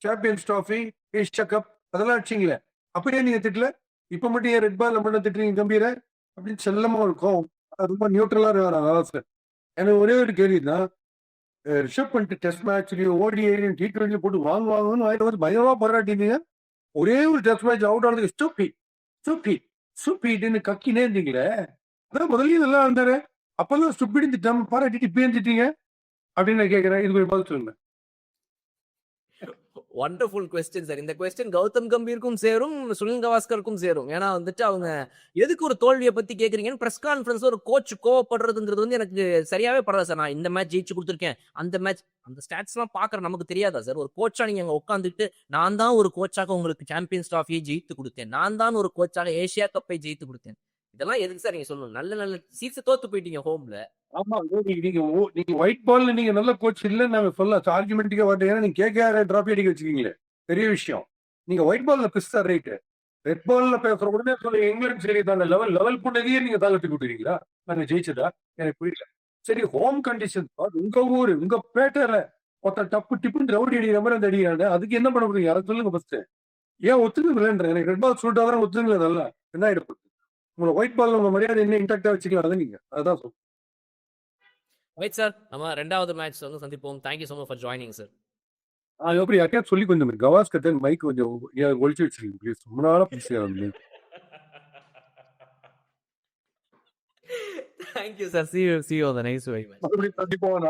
சாம்பியன்ஸ் ட்ராஃபி, ஏஷியா கப் அதெல்லாம் வச்சிங்களே, அப்படியே நீங்க திட்டல? இப்ப மட்டும் ஏன் ரெட் பால் மட்டும் திட்டுறீங்க கம்பீர அப்படின்னு செல்லமா இருக்கும். ரொம்ப நியூட்ரலா இருக்காரு கவாஸ்கர். எனக்கு ஒரே ஒரு கேள்வி தான், ரிஷப் பண்ணிட்டு டெஸ்ட் மேட்ச்லயும் ODI T20 போட்டு வாங்குவாங்கன்னு வந்து பயங்கரமா போராட்டினீங்க. ஒரே ஒரு டெஸ்ட் மேட்ச் அவுட் ஆனதுக்கு ஸ்டூபிட்னு கக்கினே இருந்தீங்களே, அதான் முதல்ல நல்லா இருந்தாரு. அப்பதான் ஸ்டூபிட் திட்டம் பாராட்டிட்டு இப்ப இருந்துட்டீங்க அப்படின்னு நான் கேட்கிறேன். இது ஒரு பதில் சொல்லுங்க. Wonderful question sir. இந்த கொஸ்டின் கௌதம் கம்பீருக்கும் சேரும், சுனில் கவாஸ்கருக்கும் சேரும். ஏன்னா வந்துட்டு அவங்க எதுக்கு ஒரு தோல்வியை பத்தி கேக்குறீங்கன்னு பிரஸ் கான்ஃபரன்ஸ் ஒரு கோச் கோவப்படுறதுங்கிறது வந்து எனக்கு சரியாவே பரவாயில்ல சார். நான் இந்த மேட்ச் ஜெயிச்சு கொடுத்துருக்கேன், அந்த ஸ்டாட்ஸ் எல்லாம் பாக்குற நமக்கு தெரியாதா சார்? ஒரு கோச்சா நீங்க அங்க உட்காந்துட்டு நான் தான் ஒரு கோச்சாக உங்களுக்கு சாம்பியன்ஸ் ட்ராஃபியை ஜெயித்து கொடுத்தேன், நான் தான் ஒரு கோச்சாக ஏசியா கப்பை ஜெயித்து கொடுத்தேன், இதெல்லாம் எதுக்கு சார் நீங்க சொல்லணும்? நல்ல சீட்ஸ் தோத்து போயிட்டீங்க ஹோம்ல. ஆமா, நீங்க ஒயிட் பால்ல நீங்க நல்ல கோச் இல்லன்னு நாங்க சொல்ல ஆர்குமெண்ட்டுக்கே வரேன். ஏன்னா நீங்க KKR டிராபி அடிக்க வச்சுக்கீங்களே, பெரிய விஷயம். நீங்க ஒயிட் பால்ல பிஸ்தா ரைட்டு, ரெட் பால்ல பேசுற உடனே சொல்லி இங்கிலாந்து சரி தாங்க லெவல் பண்ணதையே நீங்க தாக்கி கொடுக்குறீங்களா? நாங்க ஜெயிச்சதா? எனக்கு புரியல. சரி, ஹோம் கண்டிஷன் உங்க ஊரு உங்க பேட்டரை ஒருத்த டப்பு டிப்புன்னு ரவுடி அடிக்கிற மாதிரி அந்த அடிக்கிறாங்க, அதுக்கு என்ன பண்ண முடியும்? அதை சொல்லுங்க ஃபர்ஸ்ட். ஏன் ஒத்துக்குறேன்? எனக்கு ரெட் பால் சூட் ஆகிறேன் ஒத்துங்களா? நல்லா என்ன ஆயிடுச்சு உங்களை ஒயிட் பால் உங்க மரியாதை என்ன இன்டாக்டா வச்சுக்கலாம். அதை நீங்க அதான் சொல்லுங்க. ரைட் சார், நம்ம 2வது மேட்ச் வந்து சந்திப்போம். Thank you so much for joining sir. எப்படி யார்ட்டையா சொல்லி கொஞ்சம் கவாஸ்கர் மைக் கொஞ்சம் ஒழிச்சு வச்சிருக்கீங்க ப்ளீஸ். ரொம்ப நாளா பேசுறேன். Thank you sir. See you on the next very much. மறுபடியும் சந்திப்போம்.